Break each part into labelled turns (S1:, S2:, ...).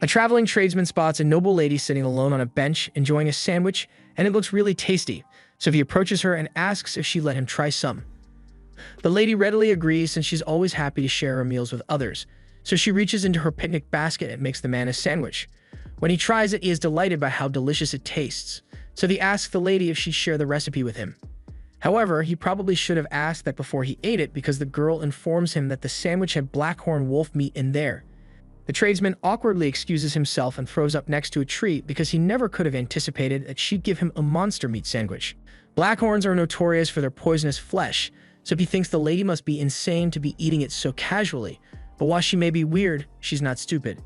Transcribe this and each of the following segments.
S1: A traveling tradesman spots a noble lady sitting alone on a bench, enjoying a sandwich, and it looks really tasty, so he approaches her and asks if she'd let him try some. The lady readily agrees since she's always happy to share her meals with others, so she reaches into her picnic basket and makes the man a sandwich. When he tries it, he is delighted by how delicious it tastes, so he asks the lady if she'd share the recipe with him. However, he probably should have asked that before he ate it because the girl informs him that the sandwich had blackhorn wolf meat in there. The tradesman awkwardly excuses himself and throws up next to a tree because he never could have anticipated that she'd give him a monster meat sandwich. Blackhorns are notorious for their poisonous flesh, so he thinks the lady must be insane to be eating it so casually, but while she may be weird, she's not stupid.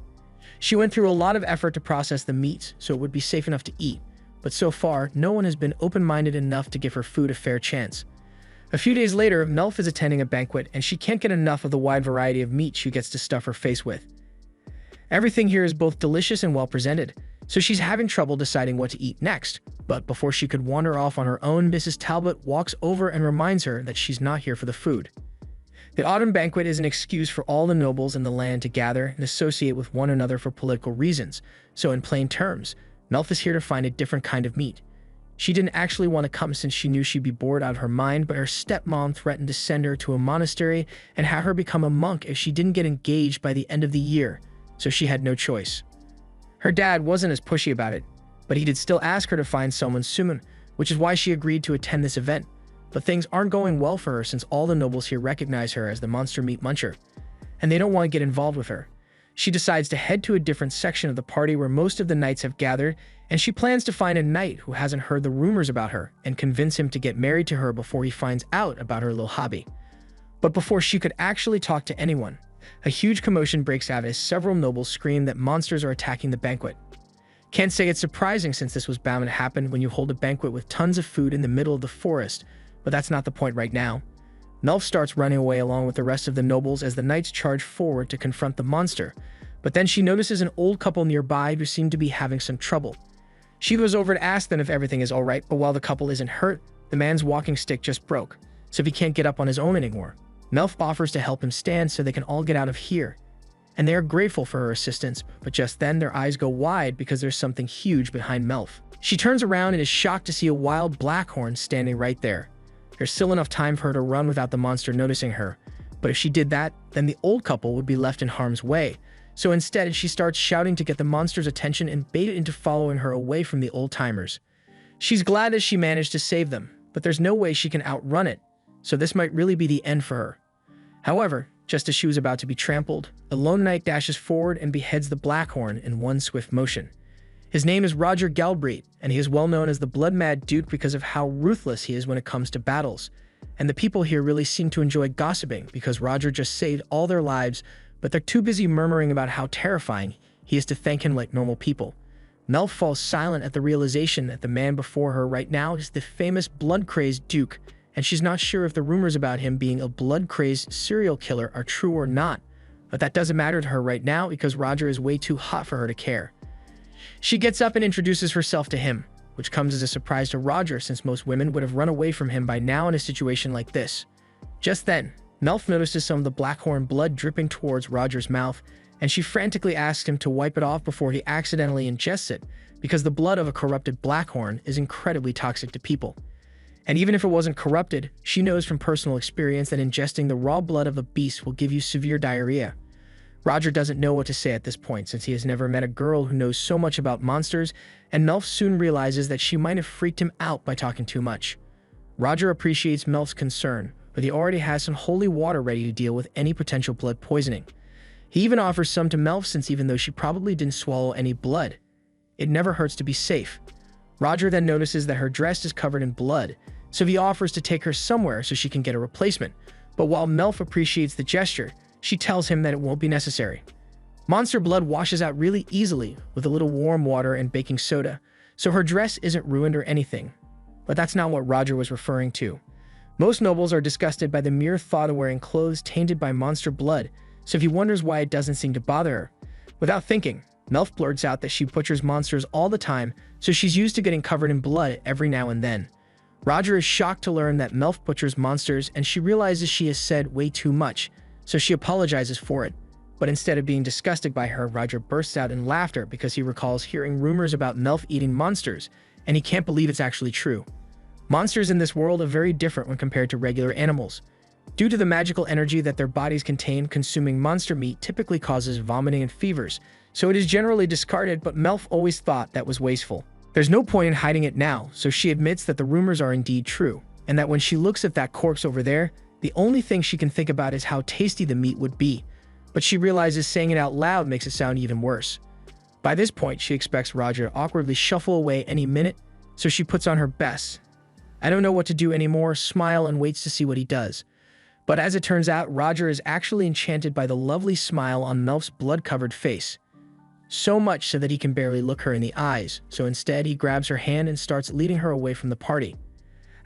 S1: She went through a lot of effort to process the meat so it would be safe enough to eat, but so far, no one has been open-minded enough to give her food a fair chance. A few days later, Melf is attending a banquet and she can't get enough of the wide variety of meat she gets to stuff her face with. Everything here is both delicious and well presented, so she's having trouble deciding what to eat next. But before she could wander off on her own, Mrs. Talbot walks over and reminds her that she's not here for the food. The autumn banquet is an excuse for all the nobles in the land to gather and associate with one another for political reasons, so in plain terms, Melf is here to find a different kind of meat. She didn't actually want to come since she knew she'd be bored out of her mind, but her stepmom threatened to send her to a monastery and have her become a monk if she didn't get engaged by the end of the year, so she had no choice. Her dad wasn't as pushy about it, but he did still ask her to find someone soon, which is why she agreed to attend this event. But things aren't going well for her since all the nobles here recognize her as the monster meat muncher, and they don't want to get involved with her. She decides to head to a different section of the party where most of the knights have gathered, and she plans to find a knight who hasn't heard the rumors about her and convince him to get married to her before he finds out about her little hobby. But before she could actually talk to anyone, a huge commotion breaks out as several nobles scream that monsters are attacking the banquet. Can't say it's surprising since this was bound to happen when you hold a banquet with tons of food in the middle of the forest, but that's not the point right now. Melf starts running away along with the rest of the nobles as the knights charge forward to confront the monster, but then she notices an old couple nearby who seem to be having some trouble. She goes over to ask them if everything is alright, but while the couple isn't hurt, the man's walking stick just broke, so he can't get up on his own anymore. Melf offers to help him stand so they can all get out of here, and they are grateful for her assistance, but just then their eyes go wide because there's something huge behind Melf. She turns around and is shocked to see a wild blackhorn standing right there. There's still enough time for her to run without the monster noticing her, but if she did that, then the old couple would be left in harm's way. So instead, she starts shouting to get the monster's attention and bait it into following her away from the old-timers. She's glad that she managed to save them, but there's no way she can outrun it, so this might really be the end for her. However, just as she was about to be trampled, a lone knight dashes forward and beheads the Blackhorn in one swift motion. His name is Roger Galbraith, and he is well known as the Blood-Mad Duke because of how ruthless he is when it comes to battles. And the people here really seem to enjoy gossiping because Roger just saved all their lives, but they're too busy murmuring about how terrifying he is to thank him like normal people. Melf falls silent at the realization that the man before her right now is the famous blood-crazed Duke, and she's not sure if the rumors about him being a blood-crazed serial killer are true or not, but that doesn't matter to her right now because Roger is way too hot for her to care. She gets up and introduces herself to him, which comes as a surprise to Roger since most women would have run away from him by now in a situation like this. Just then, Melf notices some of the Blackhorn blood dripping towards Roger's mouth, and she frantically asks him to wipe it off before he accidentally ingests it, because the blood of a corrupted Blackhorn is incredibly toxic to people. And even if it wasn't corrupted, she knows from personal experience that ingesting the raw blood of a beast will give you severe diarrhea. Roger doesn't know what to say at this point since he has never met a girl who knows so much about monsters, and Melf soon realizes that she might have freaked him out by talking too much. Roger appreciates Melf's concern, but he already has some holy water ready to deal with any potential blood poisoning. He even offers some to Melf since even though she probably didn't swallow any blood, it never hurts to be safe. Roger then notices that her dress is covered in blood, so he offers to take her somewhere so she can get a replacement, but while Melf appreciates the gesture, she tells him that it won't be necessary. Monster blood washes out really easily with a little warm water and baking soda, so her dress isn't ruined or anything. But that's not what Roger was referring to. Most nobles are disgusted by the mere thought of wearing clothes tainted by monster blood, so he wonders why it doesn't seem to bother her. Without thinking, Melf blurts out that she butchers monsters all the time, so she's used to getting covered in blood every now and then. Roger is shocked to learn that Melf butchers monsters, and she realizes she has said way too much, so she apologizes for it. But instead of being disgusted by her, Roger bursts out in laughter because he recalls hearing rumors about Melf eating monsters, and he can't believe it's actually true. Monsters in this world are very different when compared to regular animals. Due to the magical energy that their bodies contain, consuming monster meat typically causes vomiting and fevers, so it is generally discarded, but Melf always thought that was wasteful. There's no point in hiding it now, so she admits that the rumors are indeed true, and that when she looks at that corpse over there, the only thing she can think about is how tasty the meat would be. But she realizes saying it out loud makes it sound even worse. By this point, she expects Roger to awkwardly shuffle away any minute, so she puts on her best. I don't know what to do anymore, smile and waits to see what he does. But as it turns out, Roger is actually enchanted by the lovely smile on Melf's blood-covered face. So much so that he can barely look her in the eyes, so instead he grabs her hand and starts leading her away from the party.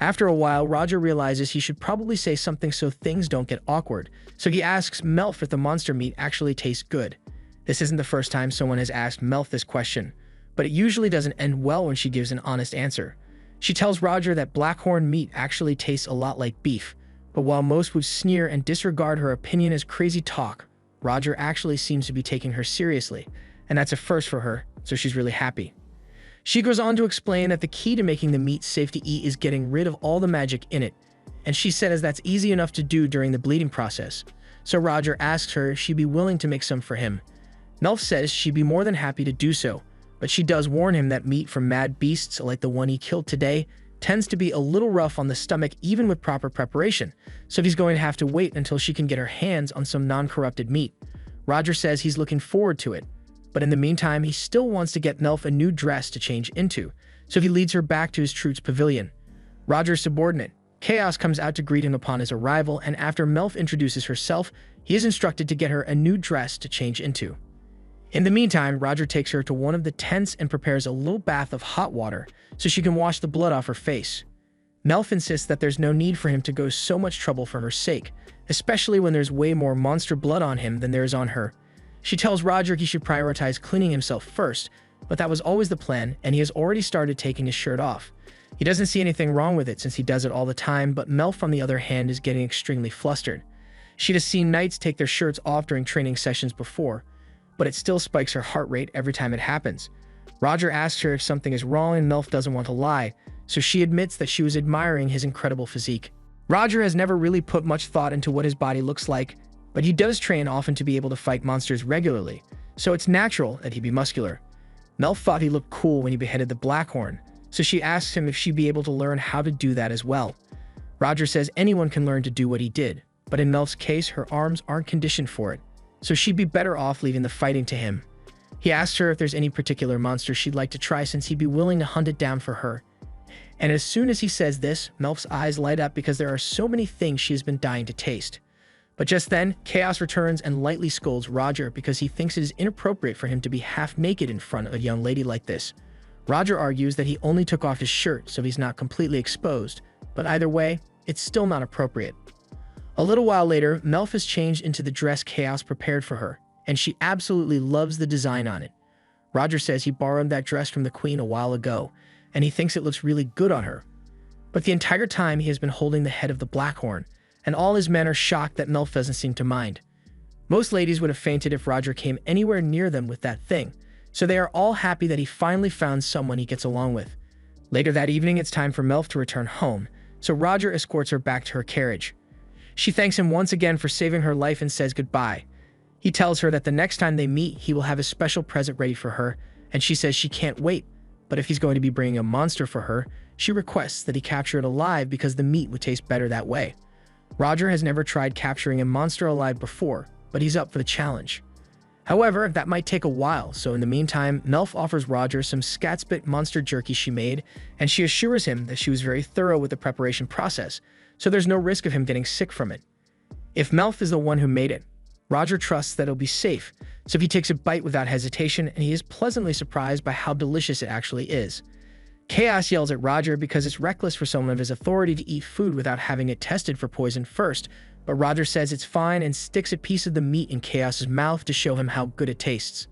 S1: After a while, Roger realizes he should probably say something so things don't get awkward, so he asks Melf if the monster meat actually tastes good. This isn't the first time someone has asked Melf this question, but it usually doesn't end well when she gives an honest answer. She tells Roger that blackhorn meat actually tastes a lot like beef, but while most would sneer and disregard her opinion as crazy talk, Roger actually seems to be taking her seriously, and that's a first for her, so she's really happy. She goes on to explain that the key to making the meat safe to eat is getting rid of all the magic in it, and she says that's easy enough to do during the bleeding process, so Roger asks her if she'd be willing to make some for him. Melf says she'd be more than happy to do so, but she does warn him that meat from mad beasts like the one he killed today tends to be a little rough on the stomach even with proper preparation, so he's going to have to wait until she can get her hands on some non-corrupted meat. Roger says he's looking forward to it, but in the meantime, he still wants to get Melf a new dress to change into, so he leads her back to his trute's pavilion. Roger's subordinate, Chaos, comes out to greet him upon his arrival, and after Melf introduces herself, he is instructed to get her a new dress to change into. In the meantime, Roger takes her to one of the tents and prepares a little bath of hot water so she can wash the blood off her face. Melf insists that there's no need for him to go so much trouble for her sake, especially when there's way more monster blood on him than there is on her. She tells Roger he should prioritize cleaning himself first, but that was always the plan, and he has already started taking his shirt off. He doesn't see anything wrong with it since he does it all the time, but Melf, on the other hand, is getting extremely flustered. She'd have seen knights take their shirts off during training sessions before, but it still spikes her heart rate every time it happens. Roger asks her if something is wrong, and Melf doesn't want to lie, so she admits that she was admiring his incredible physique. Roger has never really put much thought into what his body looks like, but he does train often to be able to fight monsters regularly, so it's natural that he be muscular. Melf thought he looked cool when he beheaded the Blackhorn, so she asks him if she'd be able to learn how to do that as well. Roger says anyone can learn to do what he did, but in Melf's case, her arms aren't conditioned for it, so she'd be better off leaving the fighting to him. He asks her if there's any particular monster she'd like to try since he'd be willing to hunt it down for her. And as soon as he says this, Melf's eyes light up because there are so many things she has been dying to taste. But just then, Chaos returns and lightly scolds Roger because he thinks it is inappropriate for him to be half naked in front of a young lady like this. Roger argues that he only took off his shirt so he's not completely exposed, but either way, it's still not appropriate. A little while later, Melf has changed into the dress Chaos prepared for her, and she absolutely loves the design on it. Roger says he borrowed that dress from the Queen a while ago, and he thinks it looks really good on her. But the entire time he has been holding the head of the Blackhorn, and all his men are shocked that Melf doesn't seem to mind. Most ladies would have fainted if Roger came anywhere near them with that thing, so they are all happy that he finally found someone he gets along with. Later that evening, it's time for Melf to return home, so Roger escorts her back to her carriage. She thanks him once again for saving her life and says goodbye. He tells her that the next time they meet, he will have a special present ready for her, and she says she can't wait, but if he's going to be bringing a monster for her, she requests that he capture it alive because the meat would taste better that way. Roger has never tried capturing a monster alive before, but he's up for the challenge. However, that might take a while, so in the meantime, Melf offers Roger some Scatspit monster jerky she made, and she assures him that she was very thorough with the preparation process, so there's no risk of him getting sick from it. If Melf is the one who made it, Roger trusts that it'll be safe, so he takes a bite without hesitation, and he is pleasantly surprised by how delicious it actually is. Chaos yells at Roger because it's reckless for someone of his authority to eat food without having it tested for poison first, but Roger says it's fine and sticks a piece of the meat in Chaos's mouth to show him how good it tastes.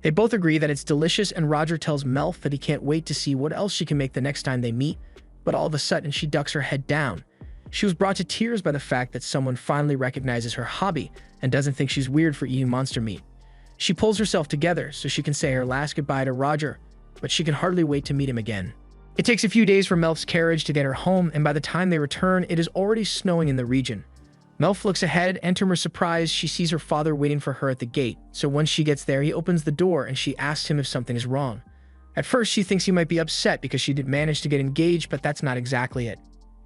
S1: They both agree that it's delicious, and Roger tells Melf that he can't wait to see what else she can make the next time they meet, but all of a sudden she ducks her head down. She was brought to tears by the fact that someone finally recognizes her hobby and doesn't think she's weird for eating monster meat. She pulls herself together so she can say her last goodbye to Roger, but she can hardly wait to meet him again. It takes a few days for Melf's carriage to get her home, and by the time they return, it is already snowing in the region. Melf looks ahead, and to her surprise, she sees her father waiting for her at the gate. So once she gets there, he opens the door and she asks him if something is wrong. At first, she thinks he might be upset because she did manage to get engaged, but that's not exactly it.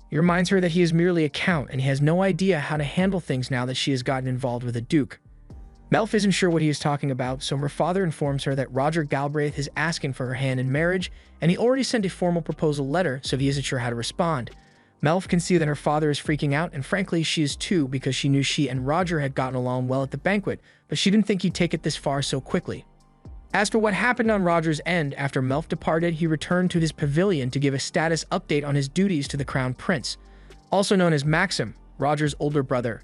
S1: He reminds her that he is merely a count and he has no idea how to handle things now that she has gotten involved with a duke. Melf isn't sure what he is talking about, so her father informs her that Roger Galbraith is asking for her hand in marriage, and he already sent a formal proposal letter, so he isn't sure how to respond. Melf can see that her father is freaking out, and frankly, she is too, because she knew she and Roger had gotten along well at the banquet, but she didn't think he'd take it this far so quickly. As for what happened on Roger's end, after Melf departed, he returned to his pavilion to give a status update on his duties to the Crown Prince, also known as Maxim, Roger's older brother.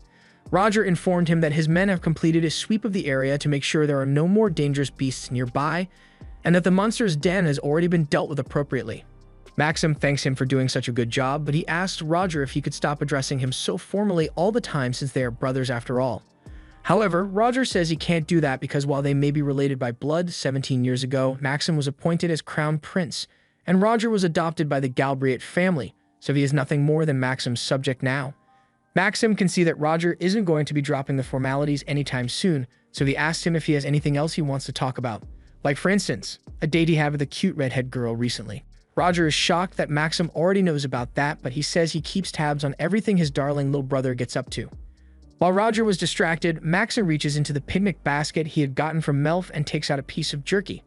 S1: Roger informed him that his men have completed a sweep of the area to make sure there are no more dangerous beasts nearby, and that the monster's den has already been dealt with appropriately. Maxim thanks him for doing such a good job, but he asks Roger if he could stop addressing him so formally all the time since they are brothers after all. However, Roger says he can't do that because while they may be related by blood, 17 years ago, Maxim was appointed as Crown Prince, and Roger was adopted by the Galbraith family, so he is nothing more than Maxim's subject now. Maxim can see that Roger isn't going to be dropping the formalities anytime soon, so he asks him if he has anything else he wants to talk about. Like for instance, a date he had with a cute redhead girl recently. Roger is shocked that Maxim already knows about that, but he says he keeps tabs on everything his darling little brother gets up to. While Roger was distracted, Maxim reaches into the picnic basket he had gotten from Melf and takes out a piece of jerky.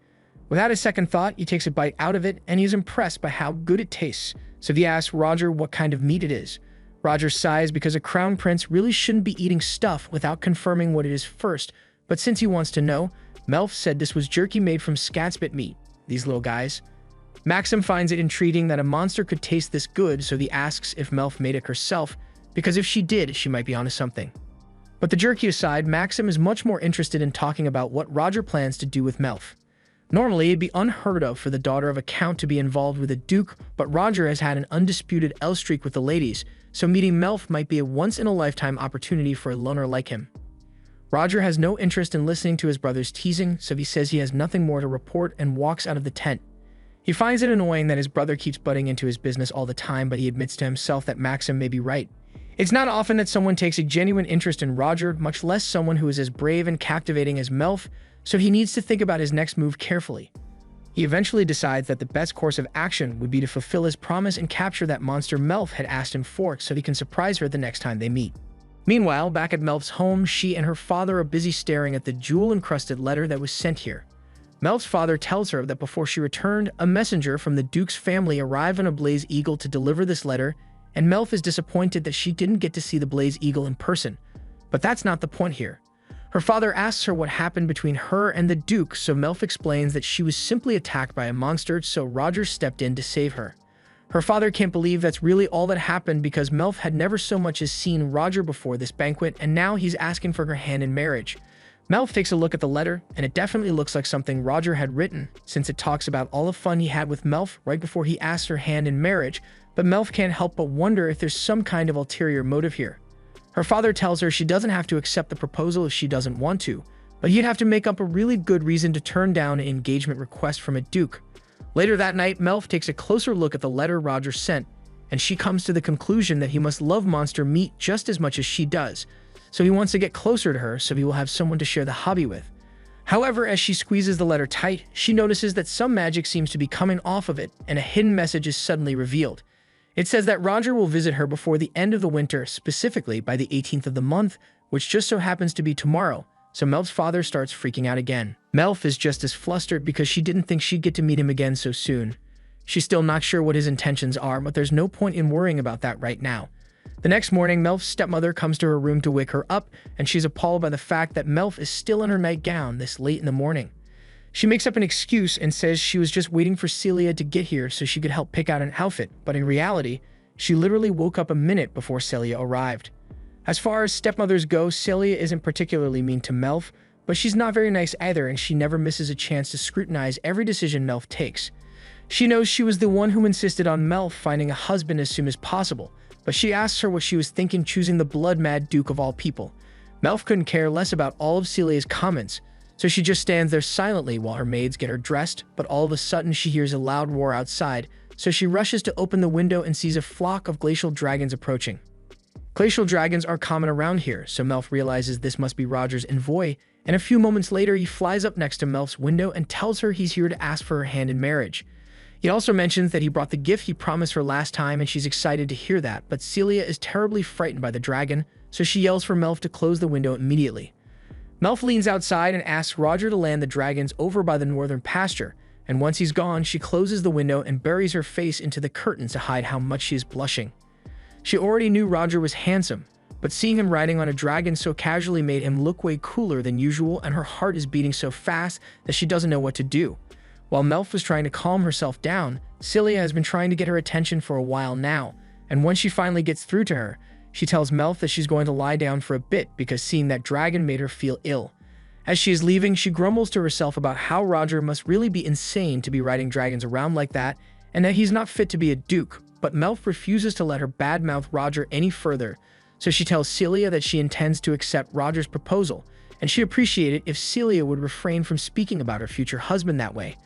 S1: Without a second thought, he takes a bite out of it, and he is impressed by how good it tastes, so he asks Roger what kind of meat it is. Roger sighs because a crown prince really shouldn't be eating stuff without confirming what it is first, but since he wants to know, Melf said this was jerky made from scatsbit meat, these little guys. Maxim finds it intriguing that a monster could taste this good, so he asks if Melf made it herself, because if she did, she might be onto something. But the jerky aside, Maxim is much more interested in talking about what Roger plans to do with Melf. Normally, it'd be unheard of for the daughter of a count to be involved with a duke, but Roger has had an undisputed L streak with the ladies, so meeting Melf might be a once-in-a-lifetime opportunity for a loner like him. Roger has no interest in listening to his brother's teasing, so he says he has nothing more to report and walks out of the tent. He finds it annoying that his brother keeps butting into his business all the time, but he admits to himself that Maxim may be right. It's not often that someone takes a genuine interest in Roger, much less someone who is as brave and captivating as Melf, so he needs to think about his next move carefully. He eventually decides that the best course of action would be to fulfill his promise and capture that monster Melf had asked him for so he can surprise her the next time they meet. Meanwhile, back at Melf's home, she and her father are busy staring at the jewel-encrusted letter that was sent here. Melf's father tells her that before she returned, a messenger from the Duke's family arrived on a Blaze Eagle to deliver this letter, and Melf is disappointed that she didn't get to see the Blaze Eagle in person. But that's not the point here. Her father asks her what happened between her and the Duke, so Melf explains that she was simply attacked by a monster, so Roger stepped in to save her. Her father can't believe that's really all that happened because Melf had never so much as seen Roger before this banquet, and now he's asking for her hand in marriage. Melf takes a look at the letter, and it definitely looks like something Roger had written, since it talks about all the fun he had with Melf right before he asked her hand in marriage, but Melf can't help but wonder if there's some kind of ulterior motive here. Her father tells her she doesn't have to accept the proposal if she doesn't want to, but he'd have to make up a really good reason to turn down an engagement request from a duke. Later that night, Melf takes a closer look at the letter Roger sent, and she comes to the conclusion that he must love monster meat just as much as she does, so he wants to get closer to her so he will have someone to share the hobby with. However, as she squeezes the letter tight, she notices that some magic seems to be coming off of it, and a hidden message is suddenly revealed. It says that Roger will visit her before the end of the winter, specifically by the 18th of the month, which just so happens to be tomorrow, so Melf's father starts freaking out again. Melf is just as flustered because she didn't think she'd get to meet him again so soon. She's still not sure what his intentions are, but there's no point in worrying about that right now. The next morning, Melf's stepmother comes to her room to wake her up, and she's appalled by the fact that Melf is still in her nightgown this late in the morning. She makes up an excuse and says she was just waiting for Celia to get here so she could help pick out an outfit, but in reality, she literally woke up a minute before Celia arrived. As far as stepmothers go, Celia isn't particularly mean to Melf, but she's not very nice either, and she never misses a chance to scrutinize every decision Melf takes. She knows she was the one who insisted on Melf finding a husband as soon as possible, but she asks her what she was thinking choosing the blood-mad Duke of all people. Melf couldn't care less about all of Celia's comments, so she just stands there silently while her maids get her dressed, but all of a sudden she hears a loud roar outside, so she rushes to open the window and sees a flock of glacial dragons approaching. Glacial dragons are common around here, so Melf realizes this must be Roger's envoy, and a few moments later he flies up next to Melf's window and tells her he's here to ask for her hand in marriage. He also mentions that he brought the gift he promised her last time, and she's excited to hear that, but Celia is terribly frightened by the dragon, so she yells for Melf to close the window immediately. Melf leans outside and asks Roger to land the dragons over by the northern pasture, and once he's gone, she closes the window and buries her face into the curtains to hide how much she is blushing. She already knew Roger was handsome, but seeing him riding on a dragon so casually made him look way cooler than usual, and her heart is beating so fast that she doesn't know what to do. While Melf was trying to calm herself down, Celia has been trying to get her attention for a while now, and when she finally gets through to her, she tells Melf that she's going to lie down for a bit because seeing that dragon made her feel ill. As she is leaving, she grumbles to herself about how Roger must really be insane to be riding dragons around like that, and that he's not fit to be a duke, but Melf refuses to let her badmouth Roger any further, so she tells Celia that she intends to accept Roger's proposal, and she'd appreciate it if Celia would refrain from speaking about her future husband that way.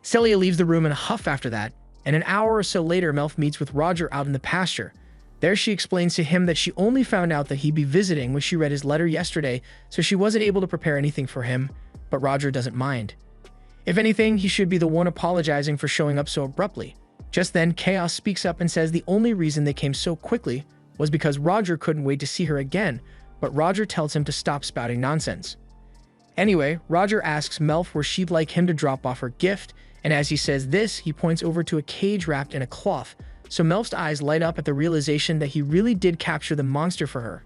S1: Celia leaves the room in a huff after that, and an hour or so later Melf meets with Roger out in the pasture. There she explains to him that she only found out that he'd be visiting when she read his letter yesterday, so she wasn't able to prepare anything for him, but Roger doesn't mind. If anything, he should be the one apologizing for showing up so abruptly. Just then, Chaos speaks up and says the only reason they came so quickly was because Roger couldn't wait to see her again, but Roger tells him to stop spouting nonsense. Anyway, Roger asks Melf where she'd like him to drop off her gift, and as he says this, he points over to a cage wrapped in a cloth, so Melf's eyes light up at the realization that he really did capture the monster for her.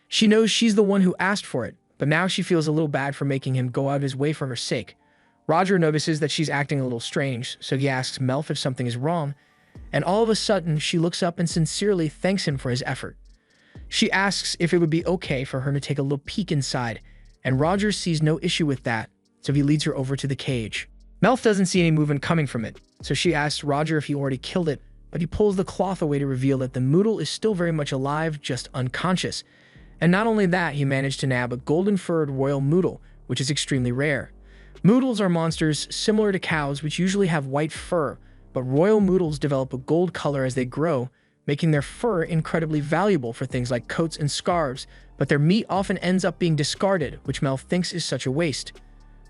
S1: She knows she's the one who asked for it, but now she feels a little bad for making him go out of his way for her sake. Roger notices that she's acting a little strange, so he asks Melf if something is wrong, and all of a sudden she looks up and sincerely thanks him for his effort. She asks if it would be okay for her to take a little peek inside, and Roger sees no issue with that, so he leads her over to the cage. Melf doesn't see any movement coming from it, so she asks Roger if he already killed it, but he pulls the cloth away to reveal that the Moodle is still very much alive, just unconscious. And not only that, he managed to nab a golden-furred royal Moodle, which is extremely rare. Moodles are monsters similar to cows, which usually have white fur, but royal Moodles develop a gold color as they grow, making their fur incredibly valuable for things like coats and scarves, but their meat often ends up being discarded, which Melf thinks is such a waste.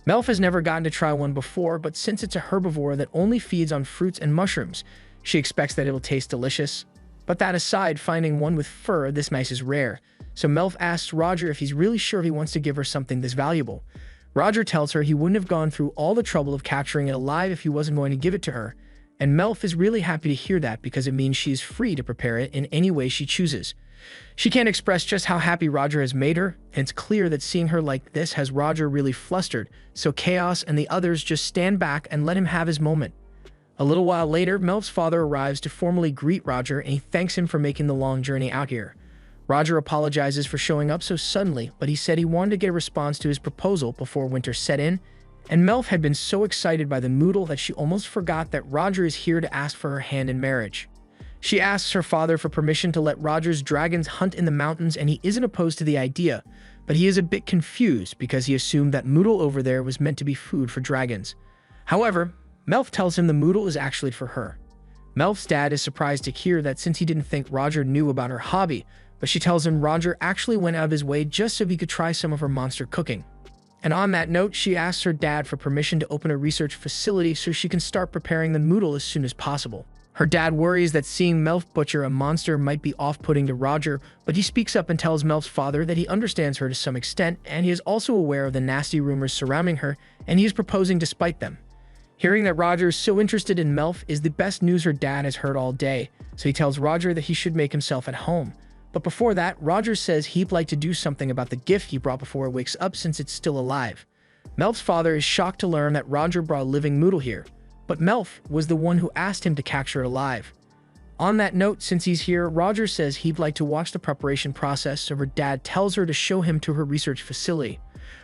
S1: Melf has never gotten to try one before, but since it's a herbivore that only feeds on fruits and mushrooms, she expects that it'll taste delicious. But that aside, finding one with fur this nice is rare, so Melf asks Roger if he's really sure he wants to give her something this valuable. Roger tells her he wouldn't have gone through all the trouble of capturing it alive if he wasn't going to give it to her, and Melf is really happy to hear that because it means she's free to prepare it in any way she chooses. She can't express just how happy Roger has made her, and it's clear that seeing her like this has Roger really flustered, so Chaos and the others just stand back and let him have his moment. A little while later, Melf's father arrives to formally greet Roger, and he thanks him for making the long journey out here. Roger apologizes for showing up so suddenly, but he said he wanted to get a response to his proposal before winter set in, and Melf had been so excited by the Moodle that she almost forgot that Roger is here to ask for her hand in marriage. She asks her father for permission to let Roger's dragons hunt in the mountains, and he isn't opposed to the idea, but he is a bit confused because he assumed that Moodle over there was meant to be food for dragons. However, Melf tells him the Moodle is actually for her. Melf's dad is surprised to hear that since he didn't think Roger knew about her hobby, but she tells him Roger actually went out of his way just so he could try some of her monster cooking. And on that note, she asks her dad for permission to open a research facility so she can start preparing the Moodle as soon as possible. Her dad worries that seeing Melf butcher a monster might be off-putting to Roger, but he speaks up and tells Melf's father that he understands her to some extent, and he is also aware of the nasty rumors surrounding her, and he is proposing despite them. Hearing that Roger is so interested in Melf is the best news her dad has heard all day, so he tells Roger that he should make himself at home. But before that, Roger says he'd like to do something about the gift he brought before it wakes up since it's still alive. Melf's father is shocked to learn that Roger brought a living Moodle here, but Melf was the one who asked him to capture it alive. On that note, since he's here, Roger says he'd like to watch the preparation process, so her dad tells her to show him to her research facility.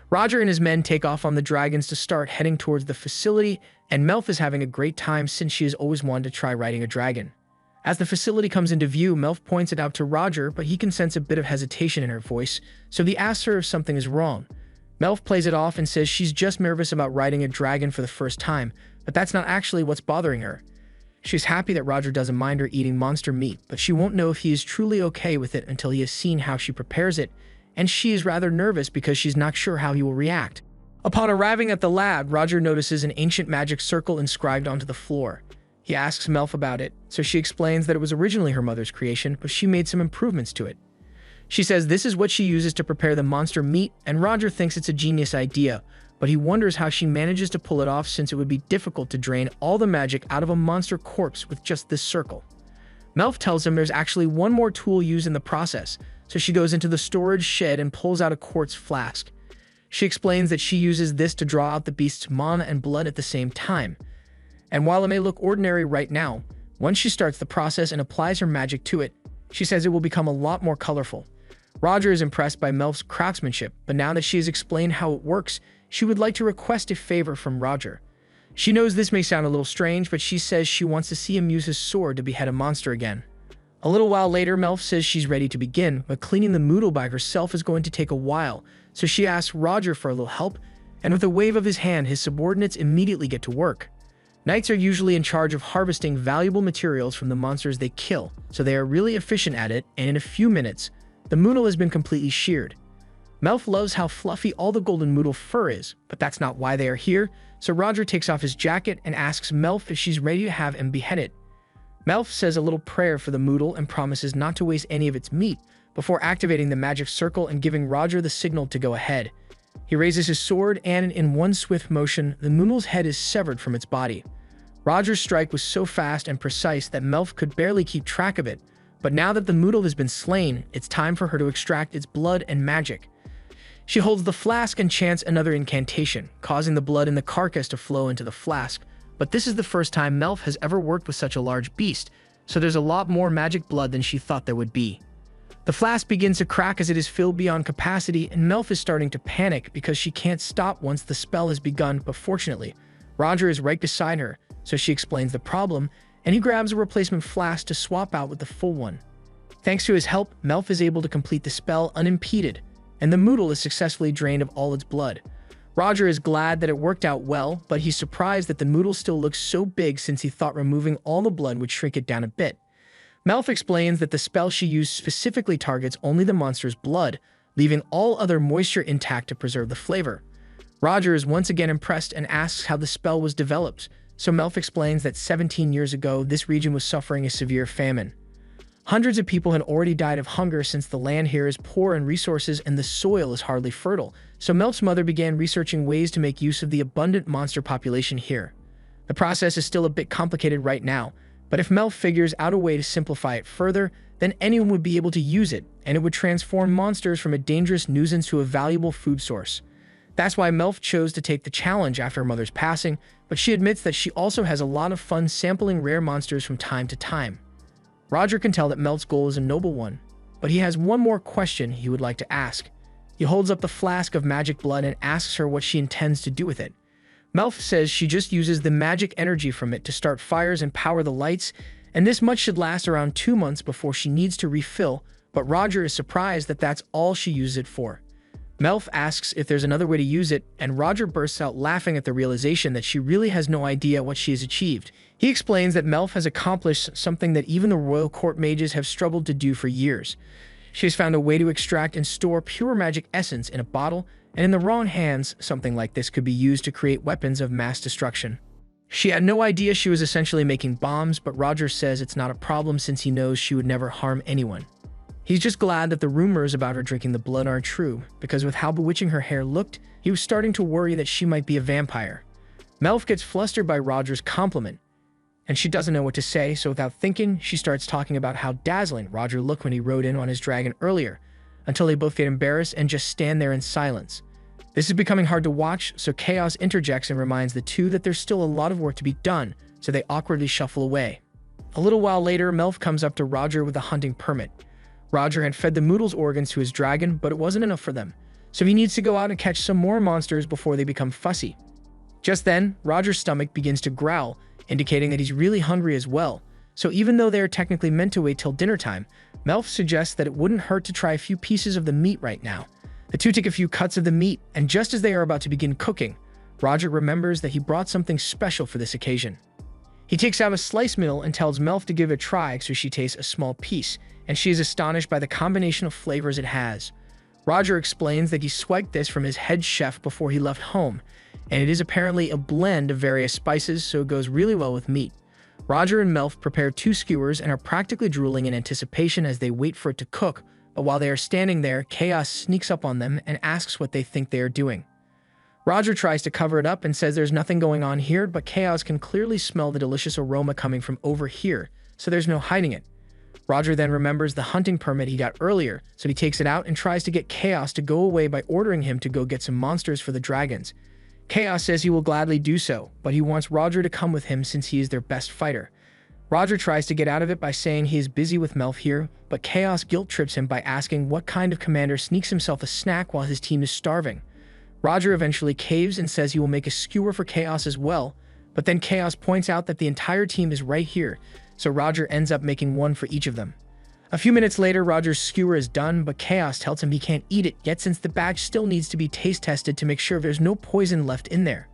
S1: Roger and his men take off on the dragons to start heading towards the facility, and Melf is having a great time since she has always wanted to try riding a dragon. As the facility comes into view, Melf points it out to Roger, but he can sense a bit of hesitation in her voice, so he asks her if something is wrong. Melf plays it off and says she's just nervous about riding a dragon for the first time, but that's not actually what's bothering her. She's happy that Roger doesn't mind her eating monster meat, but she won't know if he is truly okay with it until he has seen how she prepares it, and she is rather nervous because she's not sure how he will react. Upon arriving at the lab, Roger notices an ancient magic circle inscribed onto the floor. He asks Melf about it, so she explains that it was originally her mother's creation, but she made some improvements to it. She says this is what she uses to prepare the monster meat, and Roger thinks it's a genius idea, but he wonders how she manages to pull it off since it would be difficult to drain all the magic out of a monster corpse with just this circle. Melf tells him there's actually one more tool used in the process, so she goes into the storage shed and pulls out a quartz flask. She explains that she uses this to draw out the beast's mana and blood at the same time. And while it may look ordinary right now, once she starts the process and applies her magic to it, she says it will become a lot more colorful. Roger is impressed by Melf's craftsmanship, but now that she has explained how it works, she would like to request a favor from Roger. She knows this may sound a little strange, but she says she wants to see him use his sword to behead a monster again. A little while later, Melf says she's ready to begin, but cleaning the Moodle by herself is going to take a while, so she asks Roger for a little help, and with a wave of his hand, his subordinates immediately get to work. Knights are usually in charge of harvesting valuable materials from the monsters they kill, so they are really efficient at it, and in a few minutes, the Moodle has been completely sheared. Melf loves how fluffy all the golden Moodle fur is, but that's not why they are here, so Roger takes off his jacket and asks Melf if she's ready to have him beheaded. Melf says a little prayer for the Moodle and promises not to waste any of its meat before activating the magic circle and giving Roger the signal to go ahead. He raises his sword and, in one swift motion, the Moodle's head is severed from its body. Roger's strike was so fast and precise that Melf could barely keep track of it, but now that the Moodle has been slain, it's time for her to extract its blood and magic. She holds the flask and chants another incantation, causing the blood in the carcass to flow into the flask, but this is the first time Melf has ever worked with such a large beast, so there's a lot more magic blood than she thought there would be. The flask begins to crack as it is filled beyond capacity, and Melf is starting to panic because she can't stop once the spell has begun, but fortunately, Roger is right beside her, so she explains the problem, and he grabs a replacement flask to swap out with the full one. Thanks to his help, Melf is able to complete the spell unimpeded, and the Moodle is successfully drained of all its blood. Roger is glad that it worked out well, but he's surprised that the Moodle still looks so big since he thought removing all the blood would shrink it down a bit. Melf explains that the spell she used specifically targets only the monster's blood, leaving all other moisture intact to preserve the flavor. Roger is once again impressed and asks how the spell was developed, so Melf explains that 17 years ago, this region was suffering a severe famine. Hundreds of people had already died of hunger since the land here is poor in resources and the soil is hardly fertile, so Melf's mother began researching ways to make use of the abundant monster population here. The process is still a bit complicated right now, but if Melf figures out a way to simplify it further, then anyone would be able to use it, and it would transform monsters from a dangerous nuisance to a valuable food source. That's why Melf chose to take the challenge after her mother's passing, but she admits that she also has a lot of fun sampling rare monsters from time to time. Roger can tell that Melf's goal is a noble one, but he has one more question he would like to ask. He holds up the flask of magic blood and asks her what she intends to do with it. Melf says she just uses the magic energy from it to start fires and power the lights, and this much should last around 2 months before she needs to refill, but Roger is surprised that that's all she uses it for. Melf asks if there's another way to use it, and Roger bursts out laughing at the realization that she really has no idea what she has achieved. He explains that Melf has accomplished something that even the royal court mages have struggled to do for years. She has found a way to extract and store pure magic essence in a bottle, and in the wrong hands, something like this could be used to create weapons of mass destruction. She had no idea she was essentially making bombs, but Roger says it's not a problem since he knows she would never harm anyone. He's just glad that the rumors about her drinking the blood aren't true, because with how bewitching her hair looked, he was starting to worry that she might be a vampire. Melf gets flustered by Roger's compliment, and she doesn't know what to say, so without thinking, she starts talking about how dazzling Roger looked when he rode in on his dragon earlier, until they both get embarrassed and just stand there in silence. This is becoming hard to watch, so Chaos interjects and reminds the two that there's still a lot of work to be done, so they awkwardly shuffle away. A little while later, Melf comes up to Roger with a hunting permit. Roger had fed the Moodle's organs to his dragon, but it wasn't enough for them, so he needs to go out and catch some more monsters before they become fussy. Just then, Roger's stomach begins to growl, indicating that he's really hungry as well, So even though they are technically meant to wait till dinner time, Melf suggests that it wouldn't hurt to try a few pieces of the meat right now. The two take a few cuts of the meat, and just as they are about to begin cooking, Roger remembers that he brought something special for this occasion. He takes out a slice mill and tells Melf to give it a try, so she tastes a small piece, and she is astonished by the combination of flavors it has. Roger explains that he swiped this from his head chef before he left home, and it is apparently a blend of various spices, so it goes really well with meat. Roger and Melf prepare 2 skewers and are practically drooling in anticipation as they wait for it to cook, but while they are standing there, Chaos sneaks up on them and asks what they think they are doing. Roger tries to cover it up and says there's nothing going on here, but Chaos can clearly smell the delicious aroma coming from over here, so there's no hiding it. Roger then remembers the hunting permit he got earlier, so he takes it out and tries to get Chaos to go away by ordering him to go get some monsters for the dragons. Chaos says he will gladly do so, but he wants Roger to come with him since he is their best fighter. Roger tries to get out of it by saying he is busy with Melf here, but Chaos guilt trips him by asking what kind of commander sneaks himself a snack while his team is starving. Roger eventually caves and says he will make a skewer for Chaos as well, but then Chaos points out that the entire team is right here, so Roger ends up making one for each of them. A few minutes later, Roger's skewer is done, but Chaos tells him he can't eat it yet since the batch still needs to be taste tested to make sure there's no poison left in there.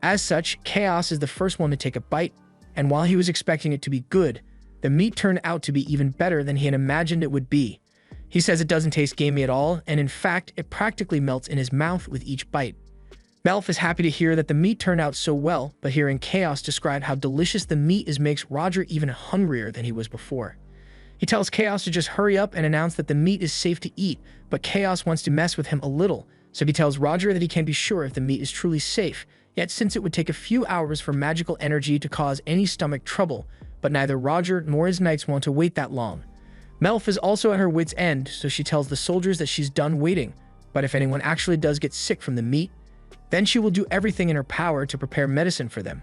S1: As such, Chaos is the first one to take a bite, and while he was expecting it to be good, the meat turned out to be even better than he had imagined it would be. He says it doesn't taste gamey at all, and in fact, it practically melts in his mouth with each bite. Melf is happy to hear that the meat turned out so well, but hearing Chaos describe how delicious the meat is makes Roger even hungrier than he was before. He tells Chaos to just hurry up and announce that the meat is safe to eat, but Chaos wants to mess with him a little, so he tells Roger that he can't be sure if the meat is truly safe, yet since it would take a few hours for magical energy to cause any stomach trouble, but neither Roger nor his knights want to wait that long. Melf is also at her wit's end, so she tells the soldiers that she's done waiting, but if anyone actually does get sick from the meat, then she will do everything in her power to prepare medicine for them.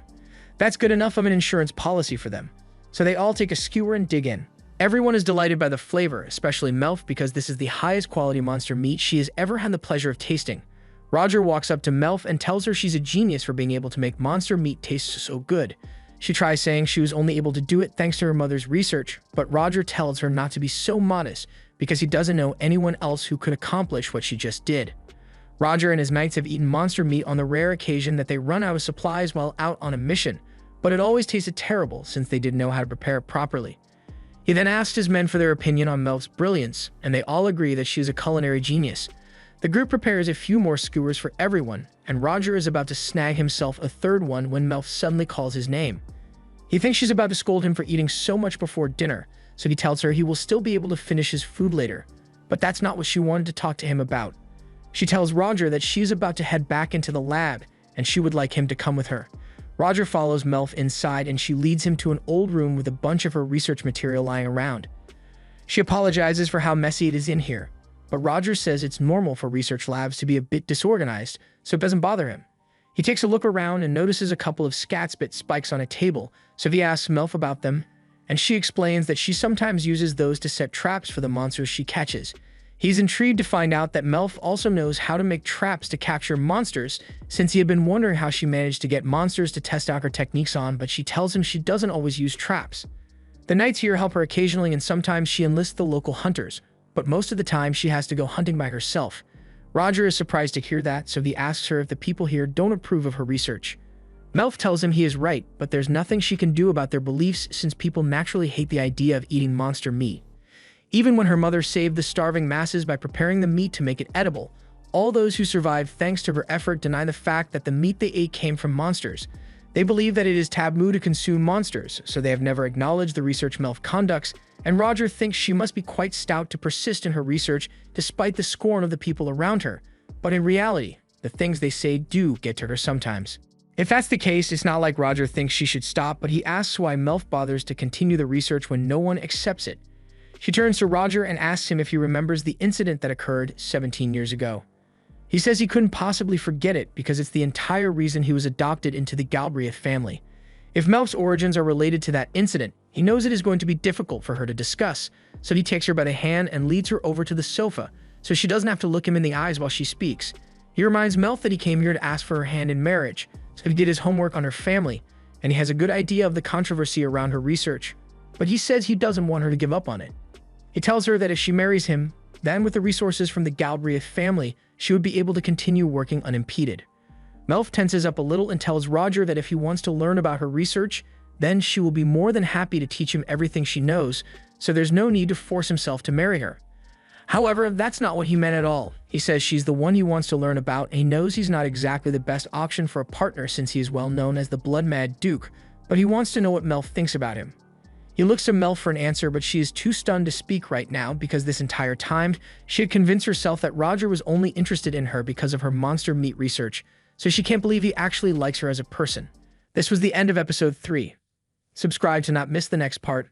S1: That's good enough of an insurance policy for them. So they all take a skewer and dig in. Everyone is delighted by the flavor, especially Melf, because this is the highest quality monster meat she has ever had the pleasure of tasting. Roger walks up to Melf and tells her she's a genius for being able to make monster meat taste so good. She tries saying she was only able to do it thanks to her mother's research, but Roger tells her not to be so modest because he doesn't know anyone else who could accomplish what she just did. Roger and his knights have eaten monster meat on the rare occasion that they run out of supplies while out on a mission, but it always tasted terrible since they didn't know how to prepare it properly. He then asked his men for their opinion on Melf's brilliance, and they all agree that she is a culinary genius. The group prepares a few more skewers for everyone, and Roger is about to snag himself a third one when Melf suddenly calls his name. He thinks she's about to scold him for eating so much before dinner, so he tells her he will still be able to finish his food later, but that's not what she wanted to talk to him about. She tells Roger that she's about to head back into the lab, and she would like him to come with her. Roger follows Melf inside, and she leads him to an old room with a bunch of her research material lying around. She apologizes for how messy it is in here, but Roger says it's normal for research labs to be a bit disorganized, so it doesn't bother him. He takes a look around and notices a couple of scatspit spikes on a table, so he asks Melf about them, and she explains that she sometimes uses those to set traps for the monsters she catches. He's intrigued to find out that Melf also knows how to make traps to capture monsters, since he had been wondering how she managed to get monsters to test out her techniques on, but she tells him she doesn't always use traps. The knights here help her occasionally, and sometimes she enlists the local hunters, but most of the time she has to go hunting by herself. Roger is surprised to hear that, so he asks her if the people here don't approve of her research. Melf tells him he is right, but there's nothing she can do about their beliefs since people naturally hate the idea of eating monster meat. Even when her mother saved the starving masses by preparing the meat to make it edible, all those who survived thanks to her effort deny the fact that the meat they ate came from monsters. They believe that it is taboo to consume monsters, so they have never acknowledged the research Melf conducts, and Roger thinks she must be quite stout to persist in her research despite the scorn of the people around her. But in reality, the things they say do get to her sometimes. If that's the case, it's not like Roger thinks she should stop, but he asks why Melf bothers to continue the research when no one accepts it. She turns to Roger and asks him if he remembers the incident that occurred 17 years ago. He says he couldn't possibly forget it because it's the entire reason he was adopted into the Galbraith family. If Melf's origins are related to that incident, he knows it is going to be difficult for her to discuss, so he takes her by the hand and leads her over to the sofa, so she doesn't have to look him in the eyes while she speaks. He reminds Melf that he came here to ask for her hand in marriage, so he did his homework on her family, and he has a good idea of the controversy around her research. but he says he doesn't want her to give up on it. He tells her that if she marries him, then with the resources from the Galbraith family, she would be able to continue working unimpeded. Melf tenses up a little and tells Roger that if he wants to learn about her research, then she will be more than happy to teach him everything she knows, so there's no need to force himself to marry her. However, that's not what he meant at all. He says she's the one he wants to learn about, and he knows he's not exactly the best option for a partner since he is well known as the Blood-Mad Duke, but he wants to know what Melf thinks about him. He looks to Melf for an answer, but she is too stunned to speak right now because this entire time, she had convinced herself that Roger was only interested in her because of her monster meat research, so she can't believe he actually likes her as a person. This was the end of episode 3. Subscribe to not miss the next part.